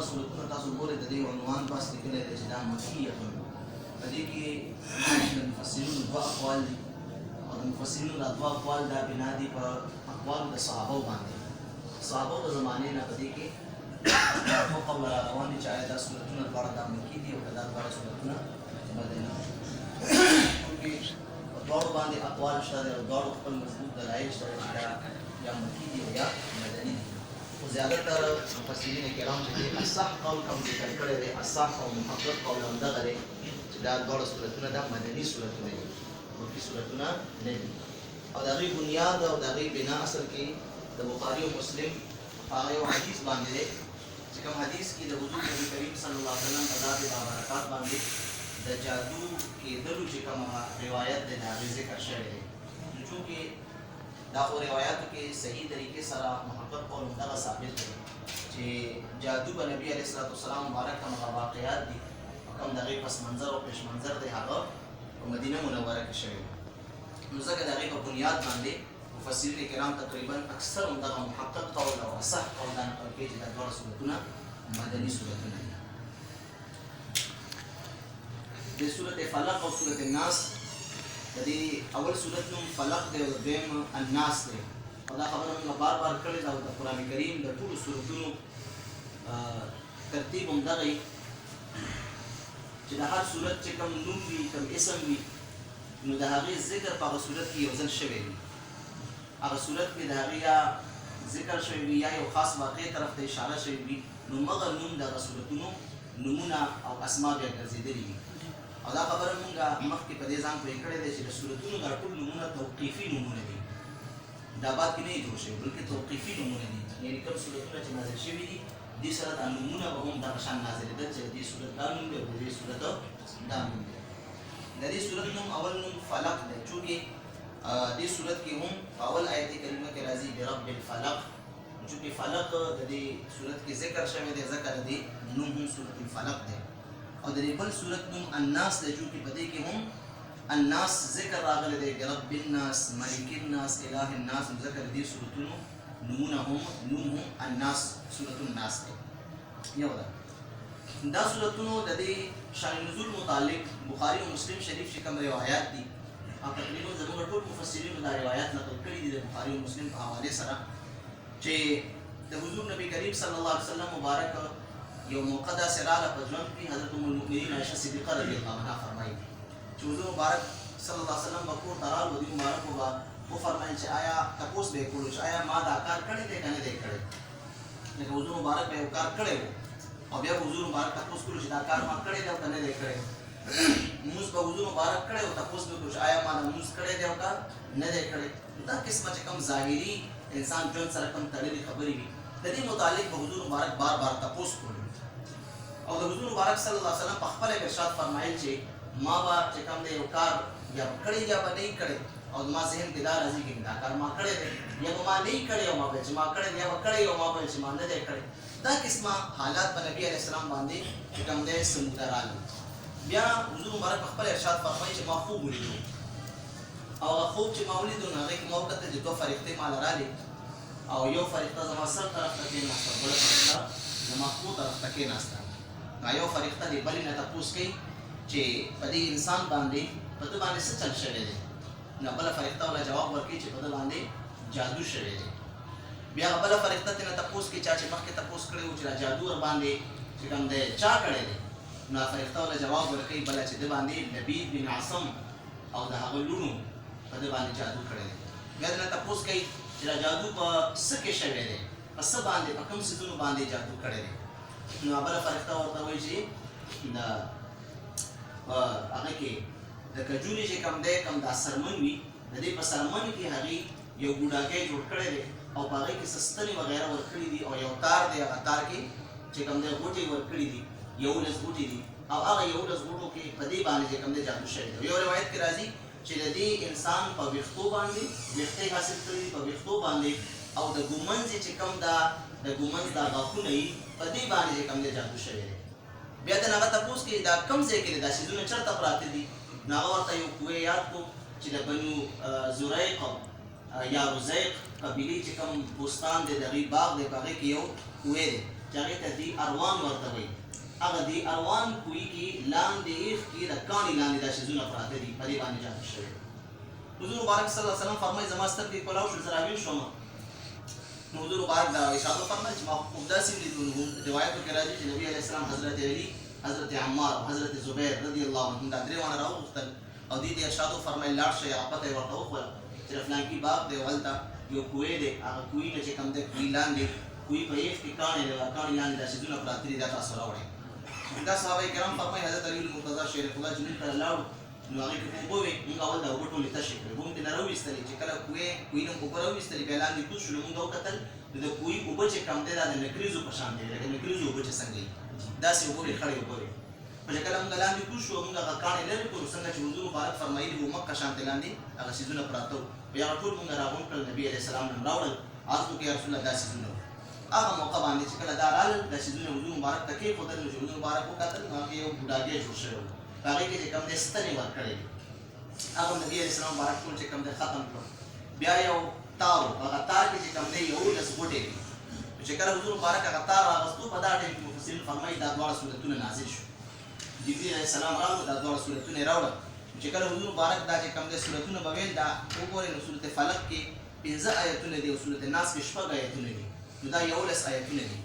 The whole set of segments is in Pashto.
سورتونه تاسو ګورئ د دې عنوان پاس لیکلی دی چې دا مکیه په دې کې د مفسرینو دوه اقوال دي او د مفسرینو دا دوه اقوال دا بنا دي په اقوالو د صحابو باندې صحابو د زمانې نه په دې کې دوه قول را روان دي چې آیا دا سورتونه دواړه دا مکي دي او که دا دواړه سورتونه مدني چونکې په دواړو باندې اقوال شته دی او دواړو خپل مضبوط دلایل شته چې دا یا مکي دي او یا مدني دي خو زیاتره مفسرین کرام چې دی اصح قول کوم ذکر کړی دی اصح او محقق قول همدغه دی چې دا دواړه سورتونه دا مدني سورتونه دي مکي سورتونه نه دي او د هغې بنیاد او د هغې بنا اصل کې د بخاري او مسلم هغه یو حدیث باندې دی چې کوم حدیث کې د حضور نبي کریم صلی الله علیه وسلم په ذات بابرکات باندې د جادو کېدلو چې کوم روایت دی د هغې ذکر شوی دی نو چونکې دا خو روایاتو کې صحیح طریقې سره محقق قول همدغه ثابت دی چې جادو به نبي علیه الصلاة والسلام مبارک هغه واقعات دي او کوم د هغې پس منظر او پیش منظر دی هغه په مدینه منوره کې شوی نو ځکه د هغې په بنیاد باندې مفسرین کرام تقریبا اکثر همدغه محقق قول او اصح قول دا نقل کوي چې دا دواړه سورتونه مدني سورتونه دي د سورت فلق او سورت الناس د دې اول سورت نوم فلق دی او دویم الناس دی او دا خبره موږ بار بار کړې ده او د قرآن کریم د ټولو سورتونو ترتیب همدغه چې د هر سورت چې کوم نوم وي کوم اسم وي نو د هغې ذکر په هغه سورت کې یو ځل شوی وي هغه صورت کې د هغې یا ذکر شوی وي یا یو خاص واقع طرف ته اشاره شوی وي نو مغه نوم دغه صورتونو نومونه او اسما بیا ګرځېدلي وي او دا خبره مونږ مخکې په دې ځان پوهې کړی دی چې د صورتونو دا ټول نومونه توقیفي نومونه دي دا باد کې نه دي جوړ شوي بلکې توقیفي نومونه دي یعنې کوم صورتونه چې نازل شوي دي دې سره دا نومونه به هم دغه شان نازلېدل چې د دې صورت دا نوم دی او د دې صورت دا نوم دی د دې صورت نوم اول نوم فلق دی چونکې دې صورت کې هم اول آیت کریمه کې راځي برب الفلق چونکې فلق د دې صورت کې ذکر شوی دی ځکه د دې نوم هم صورت الفلق دی او د دې بل صورت نوم الناس دی چونکې په دې کې هم الناس ذکر راغلی دی برب الناس ملک الناس اله الناس ذکر د دې صورتونو نومونه هم نوم هم الناس صورت الناس دی یو ده دا صورتونو د دې شان نزول متعلق بخاري او مسلم شریف چې کوم روایات دي تقریبا زموږ ټول مفسرینو دا روایات نقل کړي دي د بخاري او مسلم په حوالې سره چې د حضور نبی کریم صلی الله علیه وسلم مبارک یو موقع داسې راغله په ژوند کې حضرت ام المؤمنین عایشه صدیقه رضی الله عنها فرمایي چې حضور مبارک صلی الله علیه وسلم به کور ته راغلو دوی مبارکو به وفرمایل چې آیا تپوس به یې کولو چې آیا ما دا کار کړی دی که نه دی کړی لکه حضور مبارک به یو کار کړی و او بیا به حضور مبارک تپوس کولو چې دا کار ما کړی دی او که نه دی کړی مونځ به حضور مبارک کړی او تپوس به وکړو چې آیا ما دا مونځ کړی دی او که نه دی کړی دا قسمه چې کوم ظاهري انسان ژوند سره کوم تړلې خبرې وي د دې متعلق به حضور مبارک بار بار تپوس کولو او د حضور مبارک صلی الله علیه وسلم په خپله ارشاد فرمایل چې ما به چې کوم دی یو کار یا به کړی یا به نه کړی او زما ذهن کې دا راځي چې دا کار ما کړی دی یا به ما نه کړی او ما به چې ما کړی دی یا به کړی او ما به چې ما نه دی کړی دا قسمه حالات په نبي علیه السلام باندې چې کوم دی سموده راغلي بیا حضور مبارک په خپل ارشاد فرمایي چې ما خوب ولیدو او هغه خوب چې ما ولیدو نو هغې کې ما وکتل چې دوه فرښتې ماله رالې او یو فرښته زما سر طرف ته کېناسته بله فرښته زما خو طرف ته کېناسته نو یو فرښته د بلې نه تپوس کوي چې په دې انسان باندې په ده باندې څه چل شوی دی نو بله فرښته وله جواب ورکوي چې په ده باندې جادو شوی دی بیا هغه بله فرښته ترې نه تپوس کوي چا چې مخکې تپوس کړی و چې دا جادو ورباندې چې کوم دی چا کړی دی نو هغه فرښته وله جواب ورکوي بله چې ده باندې لبید بن عاصم او د هغه لوڼو په ده باندې جادو کړی دی بیا ترې نه تپوس کوي چې دا جادو په څه کې شوی دی په څه باندې په کوم څیزونو باندې جادو کړی دی نو بله فرښته ورته وایي چې د هغه کې د کجوري چې کوم دی کوم دا سرمن وي د دې په سرمن کې هغې یو ګوډاګی جوړ کړی دی او په هغې کې ستنې وغیره ورکړي دي او یو تار دی هغه تار کې چې کوم دی غوټې ورکړي دي 11 غوټې دي او هغه 11 غوټو کې په دې باندې چې کوم دی جادو شوی دی یو روایت کې راځي چې د دې انسان په ویښتو باندې ویښتې حاصل کړي دي په ویښتو باندې او د ګومنځ چې کوم دا د ګومنځ دا غاښونه وي په دې باندې چې کوم دی جادو شوی دی بیا د هغه تپوس کې دا کوم ځای کې دی دا څیزونه چېرته پراته دي نو هغه ورته یو کوی یاد کړو چې د بنو زریق یا رزیق قبیلې چې کوم بوستان دی د هغې باغ دی په هغې کې یو کوی دی چې هغې ته دي اروان ورته وایي. هغه دي اروان کوی کې لاندې ایخ کې د کاڼي لاندې دا شیزونه پراته دي په دې باندې جادو شوی. حضور مبارک صلی الله علیه وسلم فرمایي زما سترګې کلاو شو زه راویښ شوم. نو حضور مبارک دا اشاره فرمایي چې ما خوب داسې ولیدو. نو روایتو کې راځي چې نبي علیه السلام حضرت علي، حضرت عمار او حضرت زبیر رضی الله عنهم دا درې واړه راوغوښتل او دې ته ارشاد وفرمایل لاړ شئ هغه پته یې ورته وښوله چې د فلانکي باغ دی او هلته یو کوی دی، هغه کوی نه چې کوم دی کوی لاندې کوی په ایخ کې کاڼی دی، کاڼي لاندې دا شیزونه پراته دي دا تاسو راوړئ. دا صحابه کرام فرمایي حضرت علي المرتضی شریف الله چې موږ کله لاړو نو هغې کې اوبه وې، موږ اول دا اوبه ټولې تشې کړې، اوبه مو ترې نه راویستلې. چې کله کوی نه اوبه راویستلې بیا لاندې کوز شولو، موږ وکتل نو د کوی اوبه چې کوم دی دا د نکریزو په شان دی، لکه نکریزو اوبه چې څنګه وي داسې اوبه وې، خړې اوبه وې. خو چې کله موږ لاندې کوز شو موږ هغه کاڼې لرې کړو څنګه چې حضور مبارک فرمایلي وو مکه شانتې لاندې هغه څیزونه پراته وو. بیا هغه ټول موږ راغونډ کړل، نبي علیه السلام نه راوړل، عرض وکړو یا رسول الله دا څیزونه وو. هغه موقع باندې چې کله دا رالل دا څیزونه حضور مبارک ته کېښودل نو چې حضور مبارک وکتل نو هغې یو بوډاګی جوړ شوی وو، په هغې کې چې کوم دی ستنې ورکړې دي. هغه نبي علیه السلام مبارک ټول چې کوم دی ختم کړو. بیا یو تار و، هغه تار کې چې کوم دی 11 غوټې دي. چې کله حضور مبارک هغه تار راغوستو په دا ټیم کې مفسرین فرمایي دا دواړه صورتونه نازل شو. جبرئیل علیه السلام راغلو دا دواړه صورتونه یې راوړل. چې کله حضور مبارک دا چې کوم دی صورتونه به ویل دا وګورئ نو صورت فلق کې 15 آیتونه دي او صورت ناس کې 6 آیتونه دي، نو دا 11 آیتونه دي.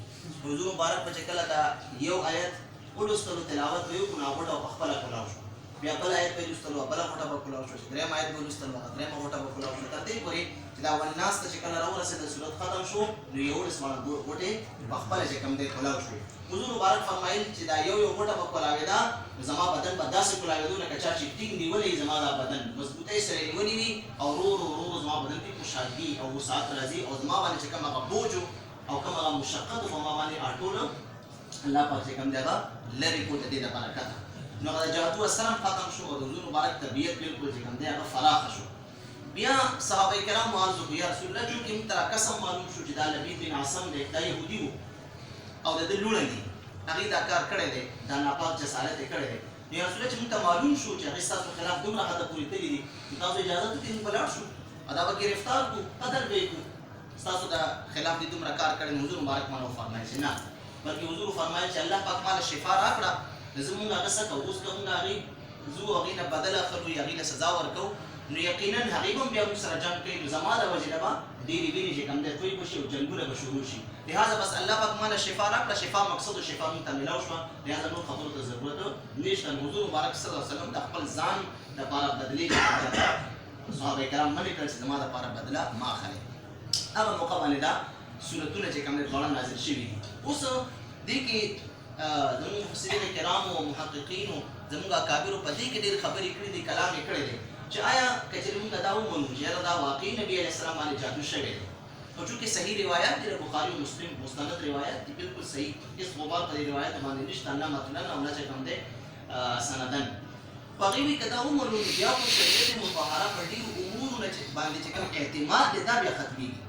حضور مبارک په چې کله دا یو آیت ولوستلو تلاوت به یې وکړو نو هغه غوټه په خپله کلاو شو. بیا بل آیت به یې لوستلو بله غوټه به کلاو شو، چې درېیم آیت به لوستلو هغه درېیمه غوټه به کلاو شو، تر دې پورې چې دا والناس ته چې کله راورسېده صورت ختم شو نو 11 واړه غوټې په خپله چې کوم دی کلاو شوې. حضور مبارک فرمایل چې دا یو غوټه به کلاوېده نو زما بدن به داسې کلاوېدو لکه چا چې ټینګ نیولی زما دا بدن مضبوطۍ سره یې نیولي وي او ورو ورو زما بدن کې خوشحالي او وسعت راځي او زما باندې چې کوم هغه بوج او کوم هغه مشقت په ما باندې اټول الله پاک چې کوم دی هغه لرې کړو د دې د برکته. نو هغه د جادو اثر هم ختم شو او د حضور مبارک طبیعت بالکل چې کوم دی هغه فراخه شو. بیا صحابه کرام عرض وکړو یا رسول الله چونکې موږ ته قسم معلوم شو چې دا لبید بن عاصم دی دا یهودي و او د ده لوڼه دي، هغې دا کار کړی دی، دا ناپاک جسارت یې کړی دی. نو یا رسول الله چې موږ ته معلوم شو چې هغې ستاسو خلاف دومره حده پورې تللي دي نو تاسو اجازه وکړئ موږ به لاړ شو او دا به ګرفتار کړو، قتل به یې کړو. ستاسو د خلاف دې دومره کار کړی نو حضور مبارک ما نه وفرمایل چې نه، بلکې حضور وفرمایل چې الله پاک ما له شفا راکړه نو زه مونږ هغه څه کوو، اوس که مونږ هغې ځو هغې نه بدل اخلو یا هغې له سزا ورکوو نو یقینا هغې به هم بیا موږ سره جنګ کوي نو زما د وجې نه به ډېرې وینې چې کوم دی توی به شي او جنګونه به شروع شي. لهذا بس الله پاک ما له شفا راکړه، شفا مقصد و شفا مونږ ته میلاو شوه، لهذا نور خبرو ته ضرورت نشته. حضور مبارک صلی الله علیه وسلم د خپل ځان دپاره بدلې صحابه کرام منې کړل چې زما دپاره بدله ما اخلئ. هغه موقع باندې دا صورتونه چې کوم دی دواړه نازل شوي دي. اوس دې کې زموږ مفسرین کرامو او محققینو زموږ اکابرو په دې کې ډېر خبرې کړي دي، کلام یې کړی دی چې آیا که چېرې موږ دا ومنو چې یاره دا واقعي نبي علیه السلام باندې جادو شوی دی، خو چونکې صحیح روایات دي د بخاري او مسلم مستند روایات دي بالکل صحیح، هېڅ غبار په دې روایت باندې نشته، نه متنا او نه چې کوم دی سندن. خو هغې وایي که دا ومنو نو بیا خو شریعت مطهره په ډېرو امورو نه باندې چې کوم اعتماد دی دا بیا ختمېږي.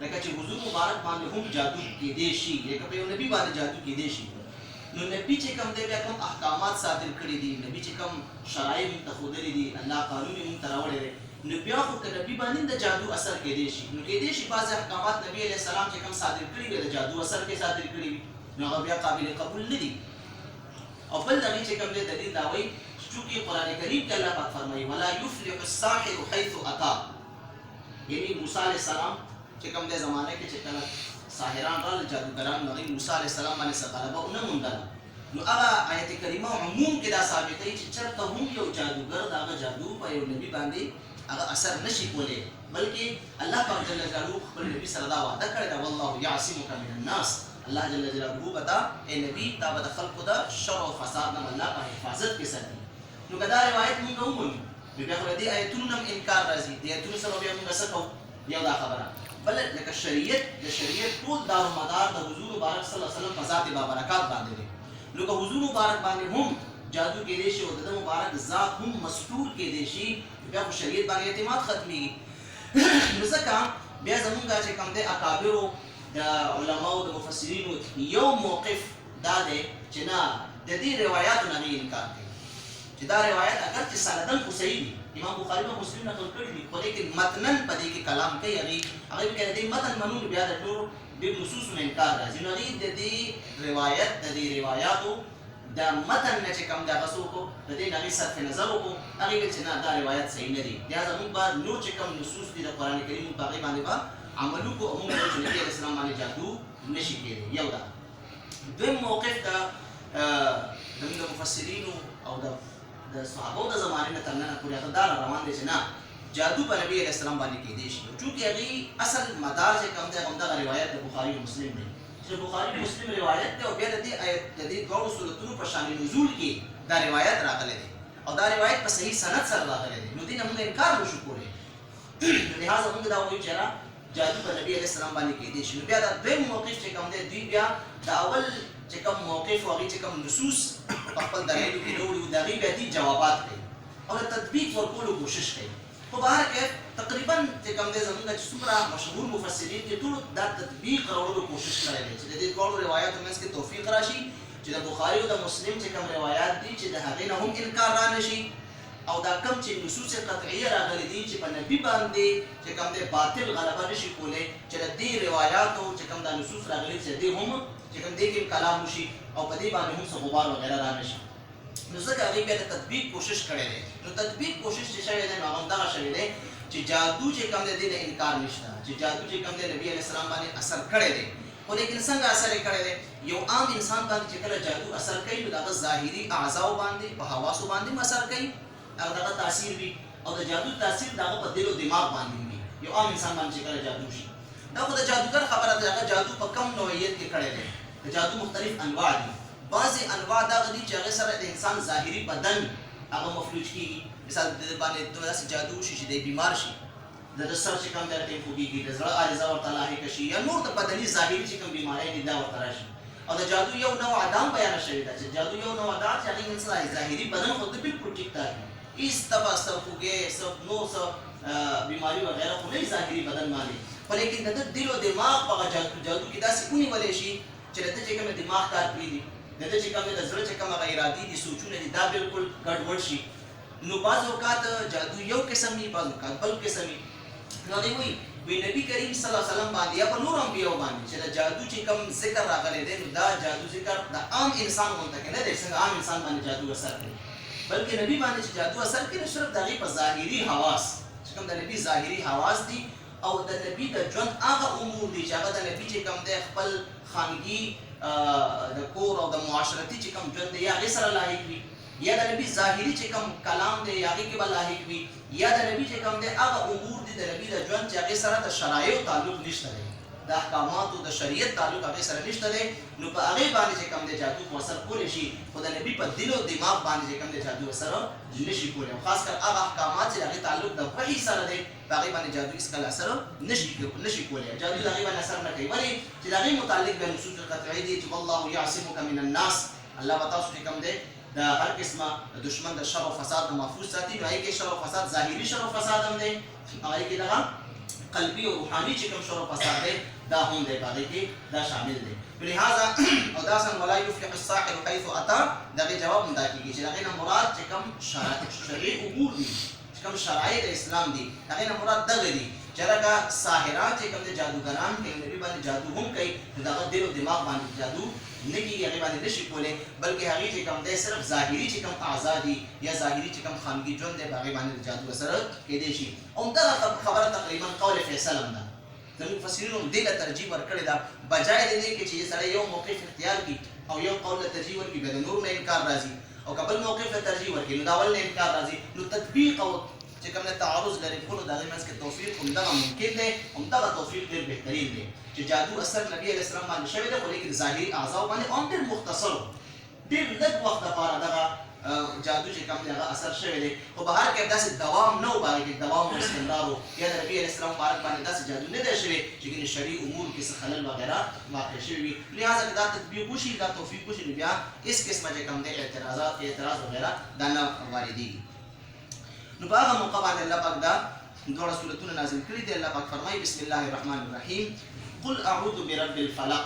لکه چې حضور مبارک باندې هم جادو کېدی شي، لکه په یو نبي باندې جادو کېدی شي، نو نبي چې کوم دی بیا کوم احکامات صادر کړي دي، نبي چې کوم شرایع موږ ته ښودلي دي، الله قانون یې موږ ته راوړی دی، نو بیا خو که نبي باندې د جادو اثر کېدی شي نو کېدی شي بعضې احکامات نبي علیه السلام چې کوم صادر کړي وي د جادو اثر کې صادر کړي وي نو هغه بیا قابل قبول نه دي. او بل د هغې چې کوم دی دلیل دا وایي چونکې قرآن کریم کې الله پاک فرمایي ولا یفلح الساحر حیث اتا، یعنی موسی علیه السلام چې کوم دی زمانه کې چې کله ساحران رال جادوګران نو هغوی موسی علیه السلام باندې څه غلبه ونه موندله، نو هغه آیت کریمه عموم کې دا ثابتوي چې چېرته هم یو جادوګر د هغه جادو په یو نبي باندې هغه اثر نشي کولی، بلکې الله پاک جل جلاله خپل نبي سره دا وعده کړې ده والله یعصمک من الناس، الله جل جلاله به تا ای نبي تا به د خلکو د شر او فساد نه الله په حفاظت کې ساتي. نو که دا روایت موږ ومنو نو بیا خو د دې آیتونو نه هم انکار راځي، د آیتونو سره بیا موږ څه کوو؟ یو دا خبره بل لکه شریعت د شریعت ټول دار و مدار د حضور مبارک صلی الله علیه وسلم په ذات بابرکات باندې دی، نو که حضور مبارک باندې هم جادو کېدی شي او د ده مبارک ذات هم مستور کېدی شي بیا خو شریعت باندې اعتماد ختمېږي. نو ځکه بیا زمونږ دا چې کوم دی اکابرو د علماو د مفسرینو یو موقف دا دی چې نه د دې روایاتو نه انکار کوي چې دا روایت اگر چې سندن خو صحیح وي امام بخاری په مسلم نقل کړی دي، خو لیکن متنن په دې کې کلام کوي. هغه به د دې متن منون بیا د ټول د نصوص نه انکار راځي. نو د دې روایت د دې روایتو د متن نه چې کوم دا غسو کو د دې نبی صرف نظر وکړو، هغه ویل چې نه دا روایت صحیح نه دی. بیا زموږ بعد نور چې کوم نصوص دي د قران کریم په هغه باندې با عمل وکړو، موږ چې نبی علیه السلام باندې جادو نشي کېدی. یو دا دویم موقف دا د مفسرینو او د صحابو د زمانې نه تر نن پورې هغه دا روان دي چې نه جادو په نبی علیه السلام باندې کېدی شي. چونکې هغه اصل مدار چې کوم دی همدغه روایت د بخاري او مسلم دی، چې بخاري مسلم روایت دی او بیا د دې آیت د دې دوه سورتونو په شان نزول کې دا روایت راغلی دی او دا روایت په صحیح سند سره راغلی دی. نو دې نه موږ انکار نشو کولی. لہذا موږ دا وایو چې جادو په نبی علیه السلام باندې کېدی شي. نو بیا دا دویم موقف چې کوم دی دوی بیا د اول چې کوم موقف او هغې چې کوم نصوص په خپل دلایلو کې راوړي وو د هغې بیا دې جوابات کوي او د تطبیق ورکولو کوشش کوي. خو په هر کیف تقریبا چې کوم دی زموږ چې څومره مشهور مفسرین دي ټولو دا تطبیق راوړلو کوشش کړی دی چې د دې دواړو روایاتو منځ کې توفیق راشي، چې د بخاري او د مسلم چې کوم روایات دي چې د هغې نه هم انکار را نشي، او دا کم چې نصوص قطعیه راغلي دي چې په نبي باندې چې کوم دی باطل غلبه نشي کولی، چې د دې روایاتو چې کوم دا نصوص راغلي چې دې هم چې کوم دې کې کلام وشي او په دې باندې هم څه غبار وغیره را نشي. نو ځکه هغې بیا د تطبیق کوشش کړی دی. نو تطبیق کوشش چې شوی دی نو هغه همدغه شوی دی چې جادو چې کوم دی دې نه انکار نشته، چې جادو چې کوم دی نبي علیه السلام باندې اثر کړی دی. خو لیکن څنګه اثر یې کړی دی؟ یو عام انسان باندې چې کله جادو اثر کوي نو د هغه ظاهري اعضاو باندې په حواسو باندې هم اثر کوي، هغه دغه تاثیر وي، او د جادو تاثیر د هغه په دل او دماغ باندې وي. یو عام انسان باندې چې کله جادو شي، دا خو د جادوګر خبره ده، هغه جادو په کم نوعیت کې کړی دی. د جادو مختلف انواع دي. بعضې انواع دغه دي چې هغې سره د انسان ظاهري بدن هغه مفلوج کېږي. مثال د باندې داسې جادو وشي چې دی بیمار شي، د سر چې کوم دی ټیم خوږېږي، د زړه عارضه ورته لاحقه شي، یا نور د بدني ظاهري چې کوم بیمارۍ دي دا ورته راشي. او د جادو یو نوع دا هم بیانه شوې ده چې جادو یو نوع دا چې هغې انسان ظاهري بدن خو د بلکل ټیک ټاک وي، هېڅ تبه څه خوږې څه نور څه بیماري وغیره خو نه ظاهري بدن باندې. خو لیکن د ده دل او دماغ په هغه جادو کې داسې ونیولی شي چې د ده چې کوم دماغ کار پرېږدي، د ده چې کوم د زړه چې کوم هغه ارادې دي سوچونه دي دا بلکل ګډوډ شي. نو بعض اوقات جادو یو قسم وي، بعض اوقات بل قسم وي. نو هغې وایي نبي کریم صلی الله علیه وسلم باندې یا په نور انبیاو باندې چې د جادو چې کوم ذکر راغلی دی نو دا جادو ذکر د عام انسان غونته کې نه دی څنګه عام انسان باندې جادو اثر کوي، بلکې نبي باندې چې جادو اثر کوي نو صرف د هغې په ظاهري حواس چې کوم د نبي ظاهري حواس دي او د نبي د ژوند هغه امور دي چې هغه د نبي چې کوم دی خپل خانګي د کور او د معاشرتي چې کوم ژوند دی یا هغې سره لاحق وي، یا د نبي ظاهري چې کوم کلام دی یا هغې کې به لاحق وي، یا د نبي چې کوم دی هغه امور دي د نبي د ژوند چې هغې سره د شرایعو تعلق نشته دی، د احکاماتو د شریعت تعلق هغې سره نشته دی. نو په هغې باندې چې کوم دی جادو خو اثر کولی شي، خو د نبي په دل او دماغ باندې چې کوم دی جادو اثر نشي کولی، او خاص کر هغه احکامات چې د هغې تعلق د وحي سره دی په هغې باندې جادو هېڅکله اثر نشي کولی. جادو د هغې باندې اثر نه کوي، ولې چې د هغې متعلق بیا نصوص قطعي دي چې والله یعصمک من الناس، الله به تاسو چې کوم دی د هر قسمه دشمن د شر او فساد نه محفوظ ساتي. نو هغې کې شر او فساد ظاهري شر او فساد هم دی، هغې کې دغه قلبي او روحاني چې کوم شر او فساد دی دا هم دی، په هغې کې دا شامل دی. لہذا او داسن ولا یفلح الساحر حیث اتی، د هغې جواب هم دا کېږي چې د هغې نه مراد چې کوم شرعي امور دي چې کوم شرایع د اسلام دي د هغې نه مراد دغه دي چې لکه ساحران چې کوم د جادوګران کوي نبي باندې جادو هم کوي نو د هغه دل او دماغ باندې جادو نه کېږي، هغې باندې نشي کولی، بلکې هغې چې کوم دی صرف ظاهري چې کوم اعضا دي یا ظاهري چې کوم خانګي ژوند دی په هغې باندې د جادو اثر کېدی شي. همدغه خبره تقریبا قول فیصل هم ده، زموږ مفسرینو هم دې ته ترجیح ورکړې ده، بجای د دې کې چې سړی یو موقف اختیار کړي او یو قول ته ترجیح ورکړي بیا د نورو نه انکار راځي، او که بل موقف ته ترجیح ورکړي نو د اول نه انکار راځي، نو تطبیق او چې کوم نه تعارض لري کولو د هغې منځ کې توفیق همدغه ممکن دی، همدغه توفیق ډېر بهترین دی چې جادو اثر نبي علیه السلام باندې شوی دی، خو لیکن ظاهري اعضاو باندې هم ډېر مختصر ډېر لږ وخت دپاره دغه جادو چې کوم دی هغه اثر شوی دی، خو به هر کې داسې دوام نه و، په هغې کې دوام او استمرار و، یا د نبي علیه السلام په حالت باندې داسې جادو نه دی شوی چې ګینې شرعي امورو کې څه خلل وغیره واقع شوي وي. لہذا که دا تطبیق وشي دا توفیق وشي نو بیا هېڅ قسمه چې کوم دی اعتراض وغیره دا نه واردېږي. نو په هغه موقع باندې الله پاک دا دواړه سورتونه نازل کړي دي. الله پاک فرمایي بسم الله الرحمن الرحیم قل اعوذ برب الفلق،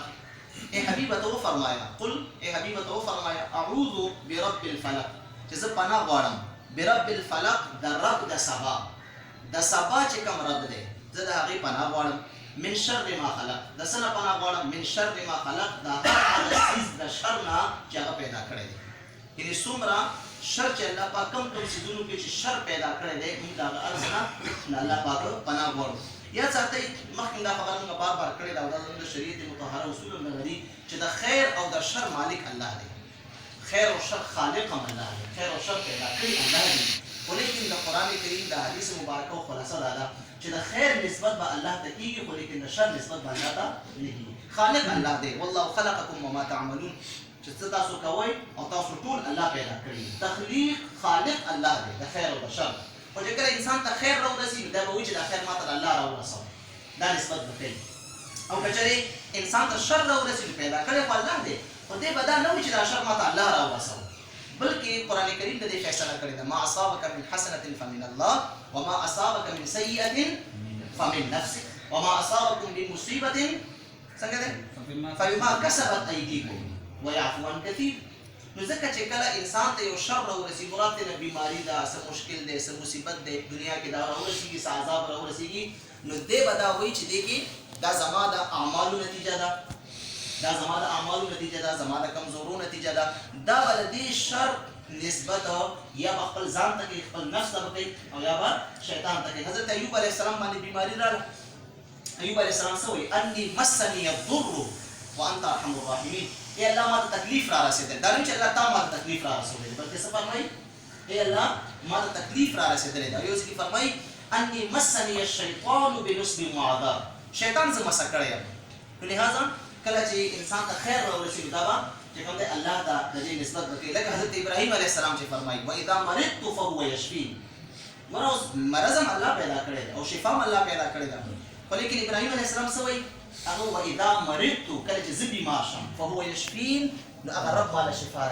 اے حبیبه ته وفرمایه، قل اے حبیبه ته وفرمایه اعوذ برب الفلق چې زه پناه غواړم برب الفلق د رب د سبا، د سبا چې کوم رب دی زه د هغې پناه غواړم. من شر ما خلق، د څه نه پناه غواړم؟ من شر ما خلق، د هر هغه څیز د شر نه چې هغه پیدا کړی دی. یعنې څومره شر چې الله پاک کوم کوم څیزونو کې چې شر پیدا کړی دی موږ د هغه هر څه نه الله پاک پناه غواړو. یاد ساتئ مخکې دا خبره موږ بار بار کړې ده او دا زموږ د شریعت مطهره اصول هم دغه دي چې د خیر او د شر مالک الله دی، خیر او شر خالق هم الله دی، خیر او شر پیدا کړي الله دی. خو لیکن د قرآن کریم د حدیث مبارکه خلاصه دا ده چې د خیر نسبت به الله ته کېږي خو لیکن د شر نسبت به الله ته نه کېږي. خالق الله دی. والله خلقکم وما تعملون، چې څه تاسو کوئ او تاسو ټول الله پیدا کړي. تخلیق خالق الله دی د خیر او د شر. خو چې کله انسان ته خیر راورسي نو دا به وایي چې دا خیر ما ته د الله راورسوه، دا نسبت به کوي. او که چېرې انسان ته شر راورسي نو پیدا کړی خو الله دی، خو دی به دا نه وایي چې دا شر ما ته الله راورسوه، بلکې قرآن کریم د دې فیصله کړې ده ما اصابک من حسنة فمن الله وما اصابک من سیئة فمن نفسک وما اصابکم من مصیبة څنګه ده فبما کسبت ایدیکم ویعفو عن کثیر. نو ځکه چې کله انسان ته یو شر راورسي مراد دی نه بیماري ده، څه مشکل دی، څه مصیبت دی دنیا کې دا راورسېږي، څه عذاب راورسېږي، نو دی به دا وایي چې دی کې دا زما د اعمالو نتیجه ده، دا زما د اعمالو نتیجه ده، زما د کمزورو نتیجه ده. دا به د دې شر نسبت یا به خپل ځان ته کوي، خپل نفس ته به کوي او یا به شیطان ته کوي. حضرت ایوب علیه السلام باندې بیماري راغله، ایوب علیه السلام څه وایي؟ انی مسنی الضر وانت ارحم الراحمین. ای الله ما ته تکلیف را رسېدلی، دا نه چې الله تا ما ته تکلیف را رسولی دی، بلکې څه فرمایي؟ ای الله ما ته تکلیف را رسېدلی دی. یو ځای کې فرمایي انی مسنی الشیطان بنصب وعذاب، شیطان زه مسه کړی یم. نو لهذا کله چې انسان ته خیر راورسي نو دا به چې کوم دی الله ته د دې نسبت به کوي. لکه حضرت ابراهیم علیه السلام چې فرمایي واذا مرضت فهو یشفین، مرض هم الله پیدا کړی دی او شفا هم الله پیدا کړې ده. خو لیکن ابراهیم علیه السلام څه وایي؟ هغه واذا مرضت، کله چې زه بیمار شم، فهو یشفین، نو هغه رب ماله شفا